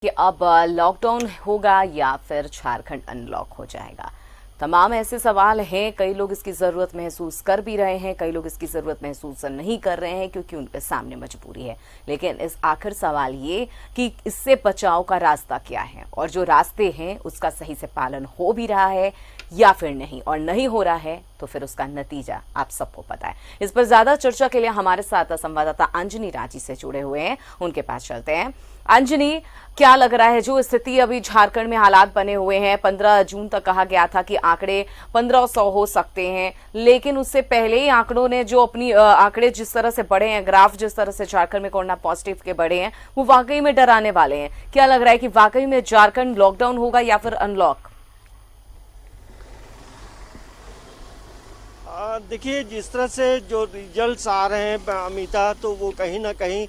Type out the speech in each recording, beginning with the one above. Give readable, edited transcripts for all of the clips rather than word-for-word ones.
कि अब लॉकडाउन होगा या फिर झारखंड अनलॉक हो जाएगा। तमाम ऐसे सवाल हैं। कई लोग इसकी ज़रूरत महसूस कर भी रहे हैं, कई लोग इसकी ज़रूरत महसूस नहीं कर रहे हैं क्योंकि उनके सामने मजबूरी है। लेकिन इस आखिर सवाल ये कि इससे बचाव का रास्ता क्या है और जो रास्ते हैं उसका सही से पालन हो भी रहा है या फिर नहीं, और नहीं हो रहा है तो फिर उसका नतीजा आप सबको पता है। इस पर ज्यादा चर्चा के लिए हमारे साथ संवाददाता अंजनी रांची से जुड़े हुए हैं, उनके पास चलते हैं। अंजनी, क्या लग रहा है जो स्थिति अभी झारखंड में हालात बने हुए हैं? 15 जून तक कहा गया था कि आंकड़े 1500 हो सकते हैं, लेकिन उससे पहले ही आंकड़ों ने जो अपनी आंकड़े जिस तरह से बढ़े हैं, ग्राफ जिस तरह से झारखंड में कोरोना पॉजिटिव के बढ़े हैं, वो वाकई में डराने वाले हैं। क्या लग रहा है कि वाकई में झारखंड लॉकडाउन होगा या फिर अनलॉक? देखिए, जिस तरह से जो रिजल्ट्स आ रहे हैं अमिता, तो वो कहीं ना कहीं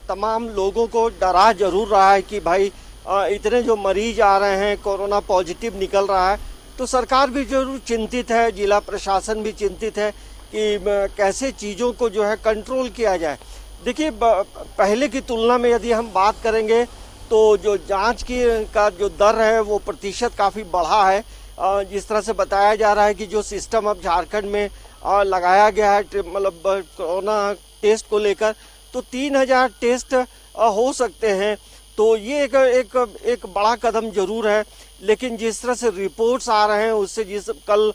तमाम लोगों को डरा जरूर रहा है कि भाई इतने जो मरीज आ रहे हैं, कोरोना पॉजिटिव निकल रहा है, तो सरकार भी जरूर चिंतित है, जिला प्रशासन भी चिंतित है कि कैसे चीज़ों को जो है कंट्रोल किया जाए। देखिए, पहले की तुलना में यदि हम बात करेंगे तो जो जांच का जो दर है वो प्रतिशत काफ़ी बढ़ा है। जिस तरह से बताया जा रहा है कि जो सिस्टम अब झारखंड में लगाया गया है, मतलब कोरोना टेस्ट को लेकर, तो 3000 टेस्ट हो सकते हैं। तो ये एक बड़ा कदम जरूर है। लेकिन जिस तरह से रिपोर्ट्स आ रहे हैं उससे, कल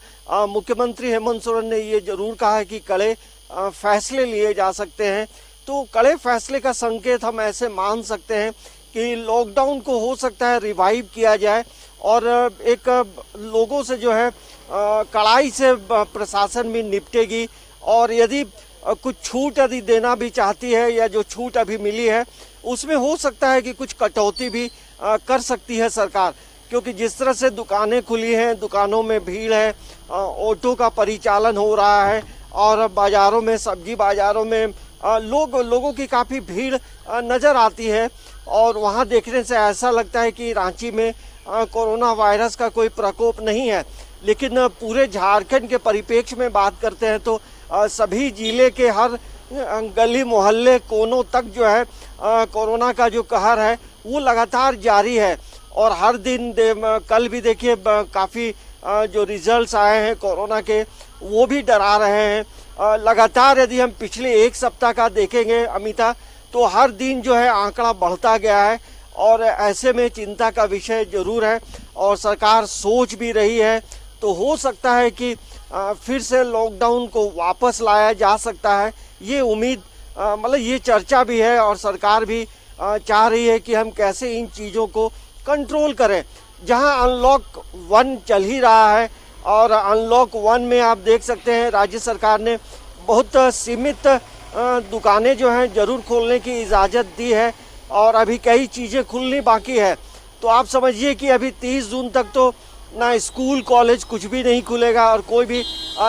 मुख्यमंत्री हेमंत सोरेन ने ये जरूर कहा है कि कड़े फैसले लिए जा सकते हैं। तो कड़े फैसले का संकेत हम ऐसे मान सकते हैं कि लॉकडाउन को हो सकता है रिवाइव किया जाए, और एक लोगों से जो है कड़ाई से प्रशासन भी निपटेगी। और यदि कुछ छूट यदि देना भी चाहती है, या जो छूट अभी मिली है उसमें हो सकता है कि कुछ कटौती भी कर सकती है सरकार, क्योंकि जिस तरह से दुकानें खुली हैं, दुकानों में भीड़ है, ऑटो का परिचालन हो रहा है, और बाज़ारों में, सब्जी बाज़ारों में लोगों की काफ़ी भीड़ नज़र आती है। और वहाँ देखने से ऐसा लगता है कि रांची में कोरोना वायरस का कोई प्रकोप नहीं है। लेकिन पूरे झारखंड के परिप्रेक्ष्य में बात करते हैं तो सभी जिले के हर गली मोहल्ले कोनों तक जो है कोरोना का जो कहर है वो लगातार जारी है। और हर दिन कल भी देखिए काफ़ी जो रिजल्ट्स आए हैं कोरोना के, वो भी डरा रहे हैं। लगातार यदि हम पिछले एक सप्ताह का देखेंगे अमिता, तो हर दिन जो है आंकड़ा बढ़ता गया है, और ऐसे में चिंता का विषय जरूर है और सरकार सोच भी रही है। तो हो सकता है कि फिर से लॉकडाउन को वापस लाया जा सकता है, ये उम्मीद, मतलब ये चर्चा भी है, और सरकार भी चाह रही है कि हम कैसे इन चीज़ों को कंट्रोल करें। जहां अनलॉक 1 चल ही रहा है, और अनलॉक 1 में आप देख सकते हैं राज्य सरकार ने बहुत सीमित दुकानें जो हैं जरूर खोलने की इजाज़त दी है, और अभी कई चीज़ें खुलनी बाकी है। तो आप समझिए कि अभी 30 जून तक तो ना स्कूल कॉलेज कुछ भी नहीं खुलेगा, और कोई भी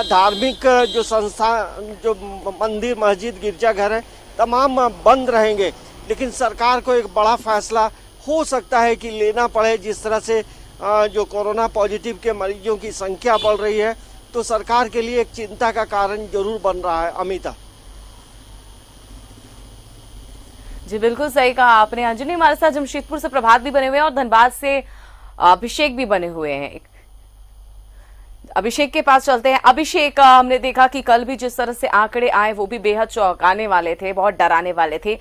धार्मिक जो संस्था, जो मंदिर मस्जिद गिरजाघर हैं, तमाम बंद रहेंगे। लेकिन सरकार को एक बड़ा फैसला हो सकता है कि लेना पड़े। जिस तरह से जो कोरोना पॉजिटिव के मरीजों की संख्या बढ़ रही है, तो सरकार के लिए एक चिंता का कारण जरूर बन रहा है अमिता। जी बिल्कुल सही कहा आपने अंजनी। हमारे साथ जमशेदपुर से प्रभात भी बने हुए हैं और धनबाद से अभिषेक भी बने हुए हैं। अभिषेक के पास चलते हैं। अभिषेक, हमने देखा कि कल भी जिस तरह से आंकड़े आए वो भी बेहद चौंकाने वाले थे, बहुत डराने वाले थे।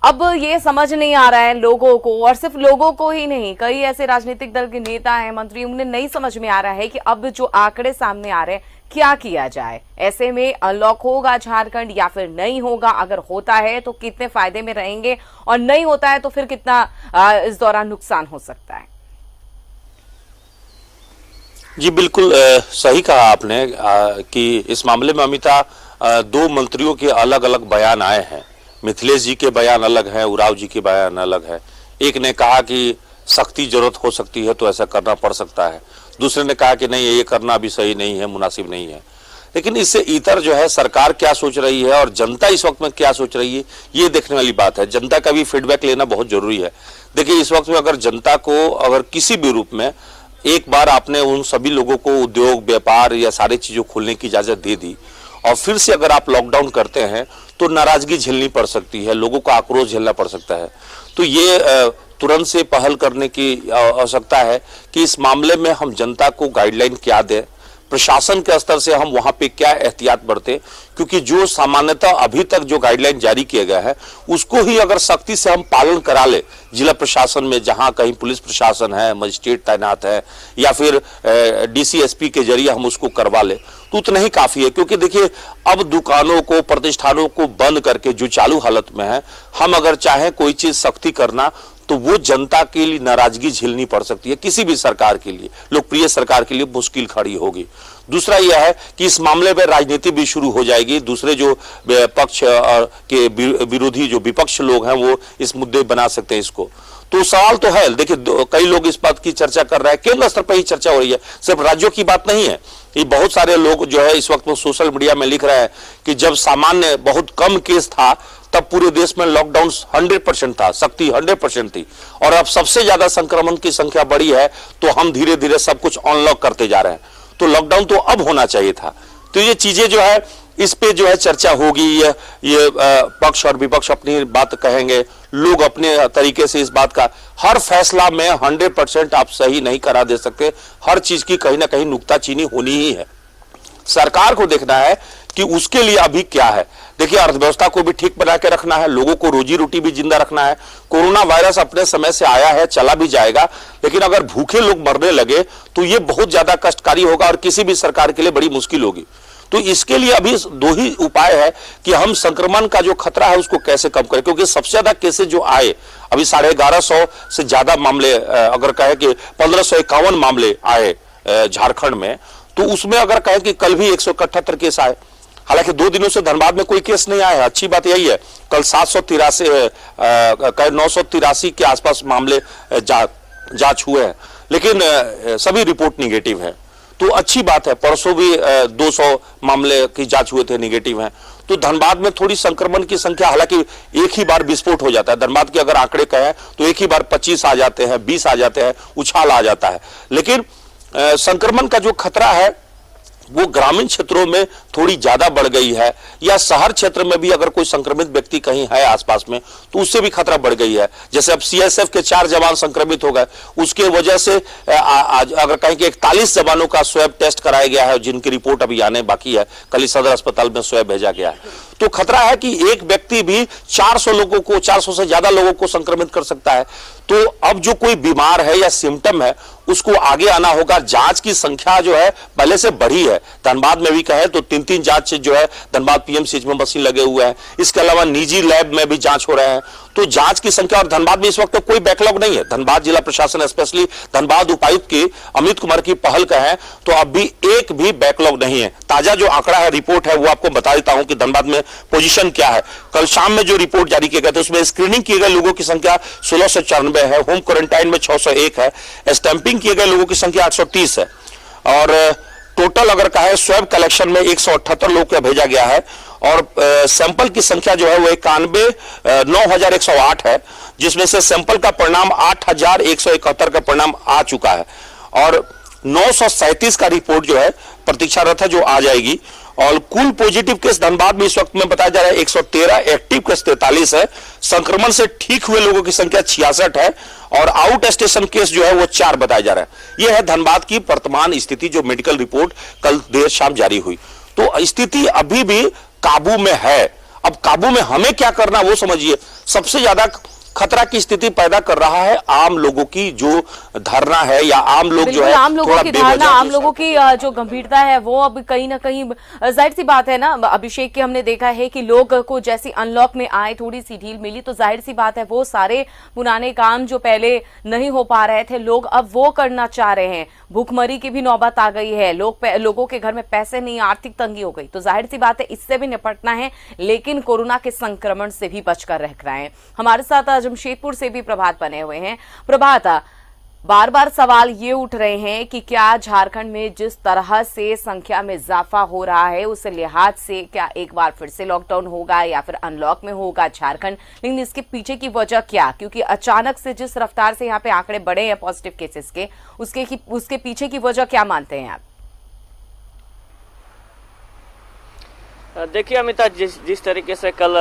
अब ये समझ नहीं आ रहा है लोगों को, और सिर्फ लोगों को ही नहीं, कई ऐसे राजनीतिक दल के नेता हैं, मंत्री, उन्हें नहीं समझ में आ रहा है कि अब जो आंकड़े सामने आ रहे हैं क्या किया जाए। ऐसे में अनलॉक होगा झारखंड या फिर नहीं होगा? अगर होता है तो कितने फायदे में रहेंगे, और नहीं होता है तो फिर कितना इस दौरान नुकसान हो सकता है? जी बिल्कुल सही कहा आपने कि इस मामले में अमिता 2 मंत्रियों के अलग अलग बयान आए हैं। मिथिलेश जी के बयान अलग है, उरांव जी के बयान अलग है। एक ने कहा कि सख्ती जरूरत हो सकती है तो ऐसा करना पड़ सकता है, दूसरे ने कहा कि नहीं, ये करना भी सही नहीं है, मुनासिब नहीं है। लेकिन इससे इतर जो है सरकार क्या सोच रही है और जनता इस वक्त में क्या सोच रही है, ये देखने वाली बात है। जनता का भी फीडबैक लेना बहुत जरूरी है। देखिए, इस वक्त में अगर जनता को अगर किसी भी रूप में एक बार आपने उन सभी लोगों को उद्योग, व्यापार या सारी चीजों खोलने की इजाजत दे दी, और फिर से अगर आप लॉकडाउन करते हैं तो नाराजगी झेलनी पड़ सकती है, लोगों का आक्रोश झेलना पड़ सकता है। तो ये तुरंत से पहल करने की आवश्यकता है कि इस मामले में हम जनता को गाइडलाइन क्या दें, प्रशासन के स्तर से हम वहां पे क्या एहतियात बरतें, क्योंकि जो सामान्यतः अभी तक जो गाइडलाइन जारी किया गया है उसको ही अगर सख्ती से हम पालन करा ले जिला प्रशासन में, जहां कहीं पुलिस प्रशासन है, मजिस्ट्रेट तैनात है या फिर डीसीएसपी के जरिए हम उसको करवा ले तो उतना ही काफी है। क्योंकि देखिए अब दुकानों को, प्रतिष्ठानों को बंद करके जो चालू हालत में है, हम अगर चाहें कोई चीज सख्ती करना तो वो जनता के लिए नाराजगी झेलनी पड़ सकती है, किसी भी सरकार के लिए, लोकप्रिय सरकार के लिए मुश्किल खड़ी होगी। दूसरा यह है कि इस मामले में राजनीति भी शुरू हो जाएगी, दूसरे जो पक्ष के विरोधी जो विपक्ष लोग हैं वो इस मुद्दे बना सकते हैं इसको। तो सवाल तो है, देखिए कई लोग इस बात की चर्चा कर रहे हैं, केंद्र स्तर पर ही चर्चा हो रही है, सिर्फ राज्यों की बात नहीं है। ये बहुत सारे लोग जो है इस वक्त वो सोशल मीडिया में लिख रहे हैं कि जब सामान्य बहुत कम केस था तब पूरे देश में लॉकडाउन 100% था, सख्ती 100% थी, और अब सबसे ज्यादा संक्रमण की संख्या बढ़ी है तो हम धीरे धीरे सब कुछ अनलॉक करते जा रहे हैं, तो लॉकडाउन तो अब होना चाहिए था। तो ये चीजें जो है इस पे जो है चर्चा होगी, ये पक्ष और विपक्ष अपनी बात कहेंगे, लोग अपने तरीके से इस बात का, हर फैसला में 100% आप सही नहीं करा दे सकते, हर चीज की कहीं ना कहीं नुक्ताचीनी होनी ही है। सरकार को देखना है कि उसके लिए अभी क्या है। देखिए अर्थव्यवस्था को भी ठीक बना के रखना है, लोगों को रोजी रोटी भी जिंदा रखना है। कोरोना वायरस अपने समय से आया है, चला भी जाएगा, लेकिन अगर भूखे लोग मरने लगे तो ये बहुत ज्यादा कष्टकारी होगा और किसी भी सरकार के लिए बड़ी मुश्किल होगी। तो इसके लिए अभी दो ही उपाय है कि हम संक्रमण का जो खतरा है उसको कैसे कम करें, क्योंकि सबसे ज्यादा केसेस जो आए अभी 1150 से ज्यादा मामले, अगर कहे कि 1551 मामले आए झारखंड में, तो उसमें अगर कहें कि कल भी 178 केस आए, हालांकि 2 दिनों से धनबाद में कोई केस नहीं आया है। अच्छी बात यही है, कल 983 के आसपास मामले जांच हुए हैं, लेकिन सभी रिपोर्ट निगेटिव है, तो अच्छी बात है। परसों भी 200 मामले की जांच हुए थे, निगेटिव हैं। तो धनबाद में थोड़ी संक्रमण की संख्या, हालांकि एक ही बार विस्फोट हो जाता है, धनबाद के अगर आंकड़े कहें तो एक ही बार 25 आ जाते हैं, 20 आ जाते हैं, उछाल आ जाता है, लेकिन संक्रमण का जो खतरा है वो ग्रामीण क्षेत्रों में थोड़ी ज्यादा बढ़ गई है, या शहर क्षेत्र में भी अगर कोई संक्रमित व्यक्ति कहीं है आसपास में तो उससे भी खतरा बढ़ गई है। जैसे अब सीएसएफ के 4 जवान संक्रमित हो गए, उसके वजह से आज अगर कहें कि 41 जवानों का स्वैब टेस्ट कराया गया है, जिनकी रिपोर्ट अभी आने बाकी है, कल ही सदर अस्पताल में स्वैब भेजा गया है। तो खतरा है कि एक व्यक्ति भी 400 लोगों को, 400 से ज्यादा लोगों को संक्रमित कर सकता है। तो अब जो कोई बीमार है या सिम्टम है उसको आगे आना होगा। जांच की संख्या जो है पहले से बढ़ी है, धनबाद में भी कहे तो 3-3 जांच जो है धनबाद पीएमसीएच में मशीन लगे हुए हैं, इसके अलावा निजी लैब में भी जांच हो रहे हैं। तो जांच की संख्या, और धनबाद में इस वक्त कोई बैकलॉग नहीं है। धनबाद जिला प्रशासन, स्पेशली धनबाद उपायुक्त की अमित कुमार की पहल का है तो अब भी एक भी बैकलॉग नहीं है। ताजा जो आंकड़ा है, रिपोर्ट है, वो आपको बता देता हूं कि धनबाद में पोजीशन क्या है। कल शाम में जो रिपोर्ट जारी किए गए थे उसमें स्क्रीनिंग किए गए लोगों की संख्या 1694 है, होम क्वारंटाइन में 601 है, स्टैंपिंग किए गए लोगों की संख्या 830 है, और टोटल अगर कहे स्वैब कलेक्शन में 178 लोग का भेजा गया है, और सैंपल की संख्या जो है वो 91,108 है, जिसमें से सैंपल का परिणाम 8,171 का परिणाम आ चुका है, और 937 का रिपोर्ट जो है प्रतीक्षारत है, जो आ जाएगी। और कुल पॉजिटिव केस धनबाद में इस वक्त में बताया जा रहा है 113, एक्टिव केस 43 है, संक्रमण से ठीक हुए लोगों की संख्या 66 है, और आउट स्टेशन केस जो है वो 4 बताया जा रहा है। यह है धनबाद की वर्तमान स्थिति, जो मेडिकल रिपोर्ट कल देर शाम जारी हुई। तो स्थिति अभी भी काबू में है। अब काबू में हमें क्या करना वो समझिए। सबसे ज्यादा खतरा की स्थिति पैदा कर रहा है आम लोगों की जो धरना है, या आम लोग जो है, आम लोगों की धारणा, आम लोगों की जो गंभीरता है वो अब कहीं ना कहीं, जाहिर सी बात है ना अभिषेक, की हमने देखा है कि लोग को जैसी अनलॉक में आए थोड़ी सी ढील मिली तो जाहिर सी बात है वो सारे पुराने काम जो पहले नहीं हो पा रहे थे लोग अब वो करना चाह रहे हैं। भूखमरी की भी नौबत आ गई है, लोगों के घर में पैसे नहीं, आर्थिक तंगी हो गई, तो जाहिर सी बात है इससे भी निपटना है, लेकिन कोरोना के संक्रमण से भी बचकर रह रहे हैं। हमारे साथ जमशेदपुर से भी प्रभात बने हुए हैं। प्रभात, बार बार सवाल ये उठ रहे हैं कि क्या झारखंड में जिस तरह से संख्या में इजाफा हो रहा है उस लिहाज से क्या एक बार फिर से लॉकडाउन होगा या फिर अनलॉक में होगा झारखंड, लेकिन इसके पीछे की वजह क्या, क्योंकि अचानक से जिस रफ्तार से यहाँ पे आंकड़े बढ़े हैं पॉजिटिव केसेस के, उसके पीछे की वजह क्या मानते हैं आप? देखिए अमिता, जिस तरीके से कल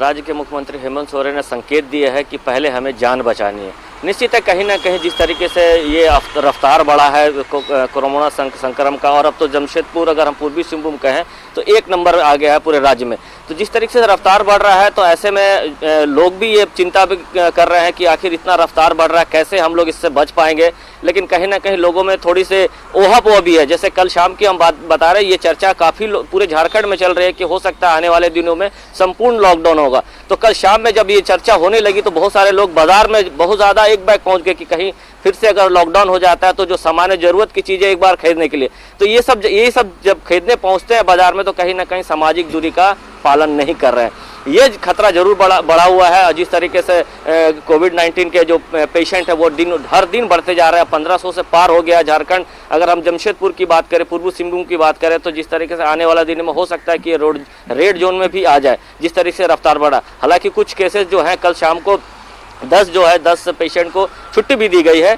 राज्य के मुख्यमंत्री हेमंत सोरेन ने संकेत दिए है कि पहले हमें जान बचानी है, निश्चित है कहीं ना कहीं जिस तरीके से ये रफ्तार बढ़ा है कोरोना संक्रमण का, और अब तो जमशेदपुर अगर हम पूर्वी सिंहभूम कहें तो 1 नंबर आ गया है पूरे राज्य में। तो जिस तरीके से रफ्तार बढ़ रहा है तो ऐसे में लोग भी ये चिंता भी कर रहे हैं कि आखिर इतना रफ्तार बढ़ रहा है, कैसे हम लोग इससे बच पाएंगे। लेकिन कहीं ना कहीं लोगों में थोड़ी से ओहापोह भी है। जैसे कल शाम की हम बात बता रहे हैं, ये चर्चा काफ़ी पूरे झारखंड में चल रही है कि हो सकता है आने वाले दिनों में संपूर्ण लॉकडाउन होगा। तो कल शाम में जब ये चर्चा होने लगी तो बहुत सारे लोग बाजार में बहुत ज़्यादा एक बैग पहुँच गए कि कहीं फिर से अगर लॉकडाउन हो जाता है तो जो सामान्य जरूरत की चीज़ें एक बार खरीदने के लिए, तो ये सब जब खरीदने पहुंचते हैं बाजार में तो कहीं ना कहीं सामाजिक दूरी का पालन नहीं कर रहे हैं। ये खतरा जरूर बढ़ा हुआ है। जिस तरीके से कोविड-19 के जो पेशेंट है वो हर दिन बढ़ते जा रहे हैं, 1500 से पार हो गया झारखंड। अगर हम जमशेदपुर की बात करें, पूर्वी सिंहभूम की बात करें, तो जिस तरीके से आने वाला दिन में हो सकता है कि ये रेड जोन में भी आ जाए, जिस तरीके से रफ्तार बढ़ा। हालांकि कुछ केसेस जो हैं कल शाम को 10 पेशेंट को छुट्टी भी दी गई है।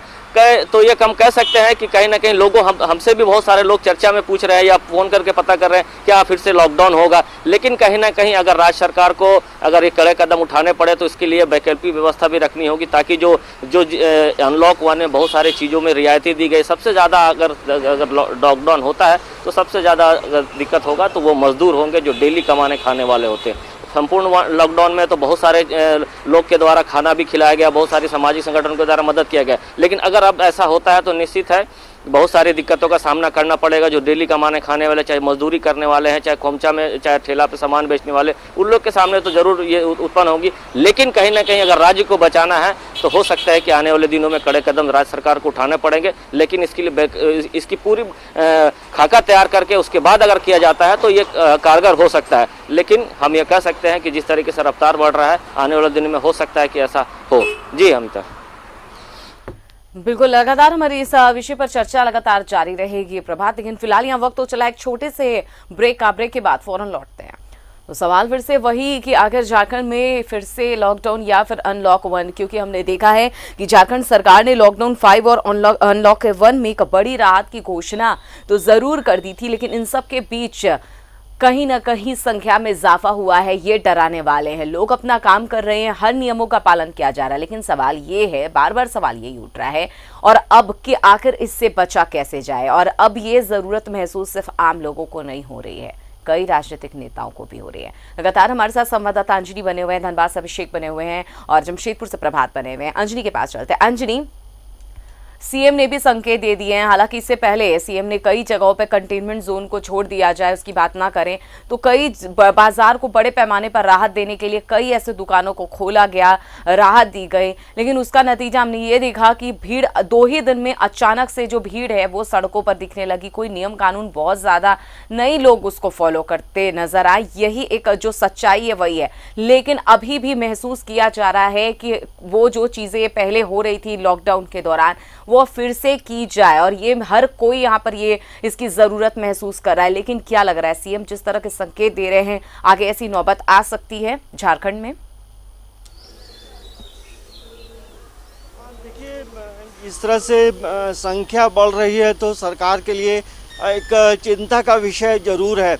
तो ये कम कह सकते हैं कि कहीं ना कहीं लोगों हमसे भी बहुत सारे लोग चर्चा में पूछ रहे हैं या फ़ोन करके पता कर रहे हैं क्या फिर से लॉकडाउन होगा। लेकिन कहीं ना कहीं अगर राज्य सरकार को अगर ये कड़े कदम उठाने पड़े तो इसके लिए वैकल्पिक व्यवस्था भी रखनी होगी, ताकि जो अनलॉक 1 में बहुत सारी चीज़ों में रियायतें दी गई। सबसे ज़्यादा अगर लॉकडाउन होता है तो सबसे ज़्यादा अगर दिक्कत होगा तो वो मजदूर होंगे जो डेली कमाने खाने वाले होते हैं। संपूर्ण लॉकडाउन में तो बहुत सारे लोग के द्वारा खाना भी खिलाया गया, बहुत सारी सामाजिक संगठनों के द्वारा मदद किया गया। लेकिन अगर अब ऐसा होता है तो निश्चित है बहुत सारी दिक्कतों का सामना करना पड़ेगा। जो डेली कमाने खाने वाले, चाहे मजदूरी करने वाले हैं, चाहे खोमचा में, चाहे ठेला पे सामान बेचने वाले, उन लोग के सामने तो जरूर ये उत्पन्न होगी। लेकिन कहीं ना कहीं अगर राज्य को बचाना है तो हो सकता है कि आने वाले दिनों में कड़े कदम राज्य सरकार को उठाने पड़ेंगे। लेकिन इसके लिए इसकी पूरी खाका तैयार करके उसके बाद अगर किया जाता है तो ये कारगर हो सकता है। लेकिन हम ये कह सकते हैं कि जिस तरीके से रफ्तार बढ़ रहा है, आने वाले दिन में हो सकता है कि ऐसा हो। जी अमिता। बिल्कुल, लगातार हमारी इस विषय पर चर्चा लगातार जारी रहेगी प्रभात। लेकिन फिलहाल यहाँ वक्त तो चला एक छोटे से ब्रेक के बाद फौरन लौटते हैं। तो सवाल फिर से वही कि आखिर झारखंड में फिर से लॉकडाउन या फिर अनलॉक 1, क्योंकि हमने देखा है कि झारखंड सरकार ने लॉकडाउन 5 और अनलॉक 1 में एक बड़ी राहत की घोषणा तो जरूर कर दी थी, लेकिन इन सब के बीच कहीं ना कहीं संख्या में इजाफा हुआ है। ये डराने वाले हैं। लोग अपना काम कर रहे हैं, हर नियमों का पालन किया जा रहा है, लेकिन सवाल ये है, बार बार सवाल यही उठ रहा है और अब कि आखिर इससे बचा कैसे जाए। और अब ये जरूरत महसूस सिर्फ आम लोगों को नहीं हो रही है, कई राजनीतिक नेताओं को भी हो रही है। लगातार हमारे साथ संवाददाता अंजनी बने हुए हैं, धनबाद से अभिषेक बने हुए हैं और जमशेदपुर से प्रभात बने हुए हैं। अंजनी के पास चलते हैं। अंजनी, सीएम ने भी संकेत दे दिए हैं। हालांकि इससे पहले सीएम ने कई जगहों पर कंटेनमेंट जोन को छोड़ दिया जाए, उसकी बात ना करें तो कई बाजार को बड़े पैमाने पर राहत देने के लिए कई ऐसे दुकानों को खोला गया, राहत दी गई। लेकिन उसका नतीजा हमने ये देखा कि भीड़ 2 ही दिन में अचानक से जो भीड़ है वो सड़कों पर दिखने लगी। कोई नियम कानून बहुत ज्यादा नहीं लोग उसको फॉलो करते नजर आए। यही एक जो सच्चाई है वही है। लेकिन अभी भी महसूस किया जा रहा है कि वो जो चीजें पहले हो रही थी लॉकडाउन के दौरान वो फिर से की जाए, और ये हर कोई यहाँ पर ये इसकी जरूरत महसूस कर रहा है। लेकिन क्या लग रहा है, सीएम जिस तरह के संकेत दे रहे हैं, आगे ऐसी नौबत आ सकती है झारखंड में? देखिए, इस तरह से संख्या बढ़ रही है तो सरकार के लिए एक चिंता का विषय जरूर है।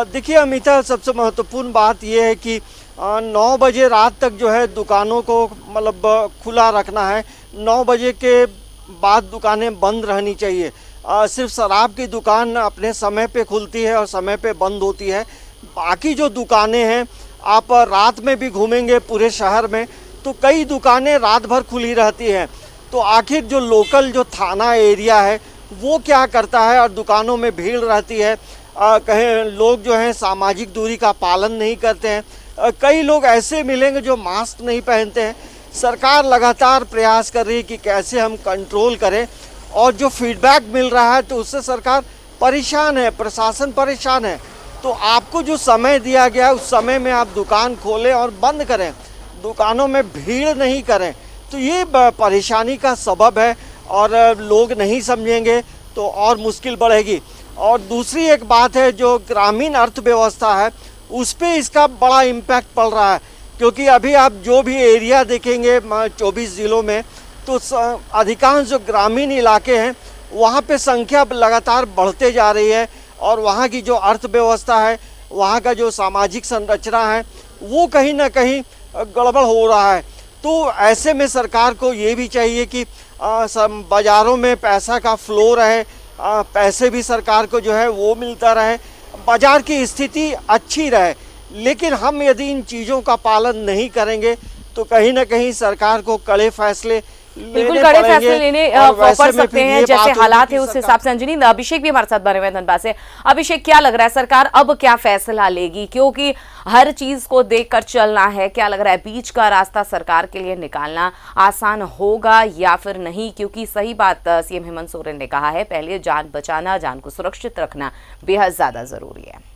देखिए अमिता, सबसे महत्वपूर्ण बात यह है कि 9 बजे रात तक जो है दुकानों को मतलब खुला रखना है। 9 बजे के बाद दुकानें बंद रहनी चाहिए। सिर्फ शराब की दुकान अपने समय पे खुलती है और समय पे बंद होती है। बाकी जो दुकानें हैं, आप रात में भी घूमेंगे पूरे शहर में तो कई दुकानें रात भर खुली रहती हैं। तो आखिर जो लोकल जो थाना एरिया है वो क्या करता है, और दुकानों में भीड़ रहती है। कहीं लोग जो हैं सामाजिक दूरी का पालन नहीं करते हैं। कई लोग ऐसे मिलेंगे जो मास्क नहीं पहनते हैं। सरकार लगातार प्रयास कर रही है कि कैसे हम कंट्रोल करें, और जो फीडबैक मिल रहा है तो उससे सरकार परेशान है, प्रशासन परेशान है। तो आपको जो समय दिया गया है उस समय में आप दुकान खोलें और बंद करें, दुकानों में भीड़ नहीं करें। तो ये परेशानी का सबब है, और लोग नहीं समझेंगे तो और मुश्किल बढ़ेगी। और दूसरी एक बात है, जो ग्रामीण अर्थव्यवस्था है उस पर इसका बड़ा इम्पैक्ट पड़ रहा है, क्योंकि अभी आप जो भी एरिया देखेंगे 24 ज़िलों में तो अधिकांश जो ग्रामीण इलाके हैं वहाँ पे संख्या लगातार बढ़ते जा रही है, और वहाँ की जो अर्थव्यवस्था है वहाँ का जो सामाजिक संरचना है वो कहीं ना कहीं गड़बड़ हो रहा है। तो ऐसे में सरकार को ये भी चाहिए कि बाज़ारों में पैसा का फ्लो रहे, पैसे भी सरकार को जो है वो मिलता रहे, बाज़ार की स्थिति अच्छी रहे। लेकिन हम यदि इन चीज़ों का पालन नहीं करेंगे तो कहीं ना कहीं सरकार को कड़े फैसले बिल्कुल कड़े फैसले लेने पड़ सकते हैं। जैसे हालात है उस हिसाब से। अंजनी, अभिषेक भी हमारे साथ बने हुए धनबाद से। अभिषेक, क्या लग रहा है सरकार अब क्या फैसला लेगी, क्योंकि हर चीज को देखकर चलना है। क्या लग रहा है बीच का रास्ता सरकार के लिए निकालना आसान होगा या फिर नहीं? क्योंकि सही बात सीएम हेमंत सोरेन ने कहा है, पहले जान बचाना, जान को सुरक्षित रखना बेहद ज्यादा जरूरी है।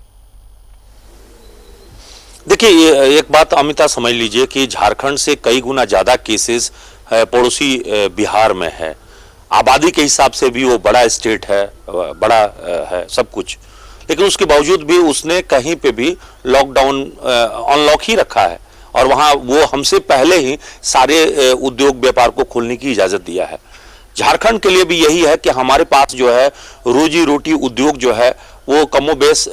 देखिए, एक बात अमिता समझ लीजिए कि झारखंड से कई गुना ज्यादा केसेस पड़ोसी बिहार में है। आबादी के हिसाब से भी वो बड़ा स्टेट है, बड़ा है सब कुछ, लेकिन उसके बावजूद भी उसने कहीं पे भी लॉकडाउन अनलॉक ही रखा है और वहां वो हमसे पहले ही सारे उद्योग व्यापार को खोलने की इजाजत दिया है। झारखंड के लिए भी यही है कि हमारे पास जो है रोजी रोटी उद्योग जो है वो कमोबेश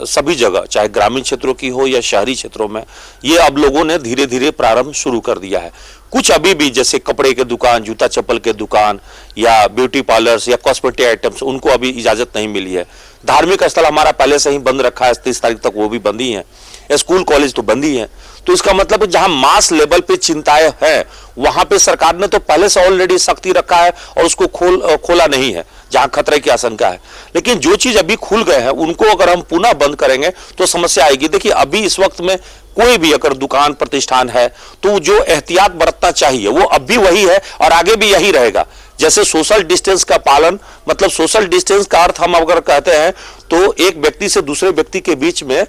सभी जगह, चाहे ग्रामीण क्षेत्रों की हो या शहरी क्षेत्रों में, ये अब लोगों ने धीरे धीरे प्रारंभ शुरू कर दिया है। कुछ अभी भी जैसे कपड़े के दुकान, जूता चप्पल के दुकान या ब्यूटी पार्लर्स या कॉस्मेटिक आइटम्स, उनको अभी इजाजत नहीं मिली है। धार्मिक स्थल हमारा पहले से ही बंद रखा है, 30 तारीख तक वो भी बंद ही है। स्कूल कॉलेज तो बंद ही है। तो इसका मतलब है जहां मास लेवल पे चिंताएं हैं वहां पे सरकार ने तो पहले से ऑलरेडी सख्ती रखा है और उसको खोला नहीं है जहां खतरे की आशंका है। लेकिन जो चीज अभी खुल गए हैं उनको अगर हम पुनः बंद करेंगे तो समस्या आएगी। देखिए, अभी इस वक्त में कोई भी अगर दुकान प्रतिष्ठान है तो जो एहतियात बरतना चाहिए वो अब भी वही है और आगे भी यही रहेगा। जैसे सोशल डिस्टेंस का पालन, मतलब सोशल डिस्टेंस का अर्थ हम अगर कहते हैं तो एक व्यक्ति से दूसरे व्यक्ति के बीच में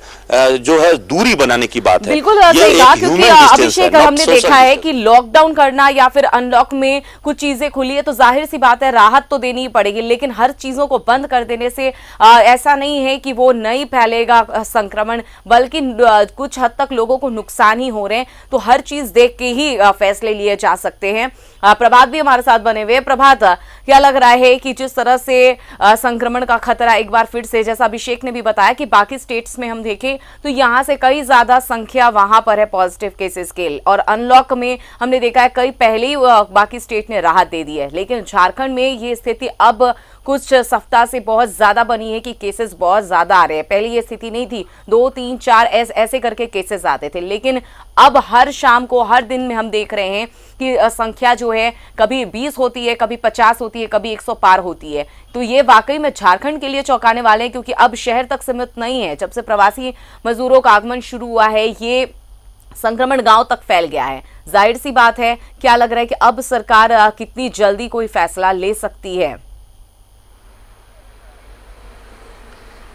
जो है दूरी बनाने की बात है। बिल्कुल सही कहा, क्योंकि अभिषेक हमने देखा है कि लॉकडाउन करना या फिर अनलॉक में कुछ चीजें खुली है तो जाहिर सी बात है राहत तो देनी ही पड़ेगी, लेकिन हर चीजों को बंद कर देने से ऐसा नहीं है कि वो नहीं फैलेगा संक्रमण, बल्कि कुछ हद तक लोगों को नुकसान ही हो रहे हैं। तो हर चीज देख के ही फैसले लिए जा सकते हैं। प्रभात भी हमारे साथ बने हुए। प्रभात, क्या लग रहा है कि जिस तरह से संक्रमण का खतरा एक बार फिर से, जैसा अभिषेक ने भी बताया कि बाकी स्टेट्स में हम देखें तो यहां से कई ज्यादा संख्या वहां पर है पॉजिटिव केसेस के, और अनलॉक में हमने देखा है कई पहले ही बाकी स्टेट ने राहत दे दी है, लेकिन झारखंड में ये स्थिति अब कुछ सप्ताह से बहुत ज्यादा बनी है कि केसेस बहुत ज्यादा आ रहे हैं। पहले ये स्थिति नहीं थी, 2, 3, 4 ऐसे करके केसेस आते थे, लेकिन अब हर शाम को, हर दिन में हम देख रहे हैं कि संख्या जो है कभी 20 होती है, कभी 50 होती है, कभी 100 पार होती है। तो ये वाकई में झारखंड के लिए चौंकाने वाले हैं, क्योंकि अब शहर तक सीमित नहीं है। जब से प्रवासी मजदूरों का आगमन शुरू हुआ है ये संक्रमण गांव तक फैल गया है। जाहिर सी बात है, क्या लग रहा है कि अब सरकार कितनी जल्दी कोई फैसला ले सकती है?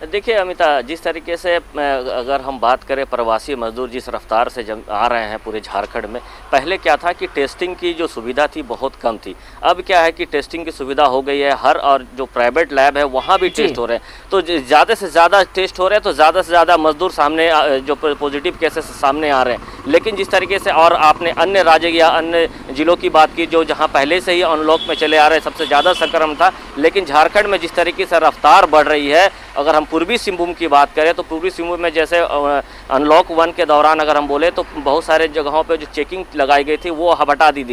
देखिए अमिता, जिस तरीके से अगर हम बात करें प्रवासी मजदूर जिस रफ्तार से आ रहे हैं पूरे झारखंड में, पहले क्या था कि टेस्टिंग की जो सुविधा थी बहुत कम थी। अब क्या है कि टेस्टिंग की सुविधा हो गई है, हर और जो प्राइवेट लैब है वहाँ भी टेस्ट हो रहे हैं। तो ज़्यादा से ज़्यादा टेस्ट हो रहे हैं तो ज़्यादा से ज़्यादा मजदूर सामने जो पॉजिटिव केसेस सामने आ रहे हैं। लेकिन जिस तरीके से, और आपने अन्य राज्य या अन्य जिलों की बात की जो जहाँ पहले से ही अनलॉक में चले आ रहे हैं, सबसे ज़्यादा संक्रमण था, लेकिन झारखंड में जिस तरीके से रफ्तार बढ़ रही है, अगर हम पूर्वी सिंहभूम की बात करें तो पूर्वी सिंहभूम में जैसे अनलॉक 1 के दौरान अगर हम बोले तो बहुत सारे जगहों पे जो चेकिंग लगाई गई थी वो हटा दी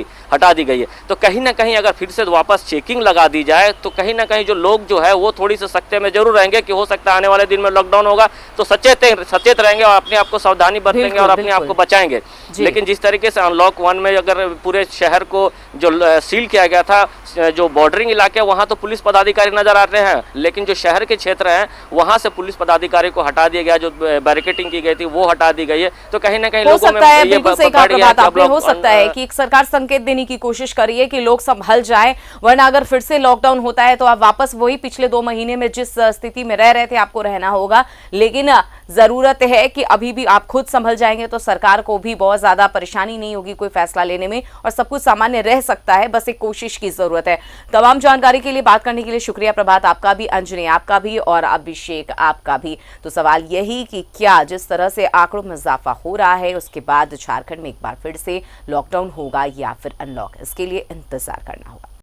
गई है। तो कहीं ना कहीं अगर फिर से वापस चेकिंग लगा दी जाए तो कहीं ना कहीं जो लोग जो है वो थोड़ी सी सख्ते में जरूर रहेंगे कि हो सकता है आने वाले दिन में लॉकडाउन होगा तो सचेत रहेंगे और अपने आप को सावधानी बरतेंगे और अपने आप को बचाएंगे। लेकिन जिस तरीके से अनलॉक 1 में अगर पूरे शहर को जो सील किया गया था, जो बॉर्डरिंग इलाके वहाँ तो पुलिस पदाधिकारी नजर आ रहे हैं, लेकिन जो शहर के क्षेत्र हैं वहाँ से पुलिस पदाधिकारी को हटा दिया गया, जो बैरिकेडिंग की गई थी वो हटा दी गई है। तो कहीं ना कहीं लोगों में ये हो सकता है कि एक सरकार संकेत देने की कोशिश कर रही है कि लोग संभल जाए, वरना अगर फिर से लॉकडाउन होता है तो आप वापस वही पिछले 2 महीने में जिस स्थिति में रह रहे थे आपको रहना होगा। लेकिन जरूरत है कि अभी भी आप खुद संभल जाएंगे तो सरकार को भी बहुत ज्यादा परेशानी नहीं होगी कोई फैसला लेने में, और सब कुछ सामान्य रह सकता है। बस एक कोशिश की जरूरत है। तमाम जानकारी के लिए, बात करने के लिए शुक्रिया प्रभात आपका भी, अंजनी आपका भी, और अभिषेक आपका भी। तो सवाल यही कि क्या जिस तरह से आंकड़ों में इजाफा हो रहा है उसके बाद झारखंड में एक बार फिर से लॉकडाउन होगा या फिर अनलॉक, इसके लिए इंतजार करना होगा।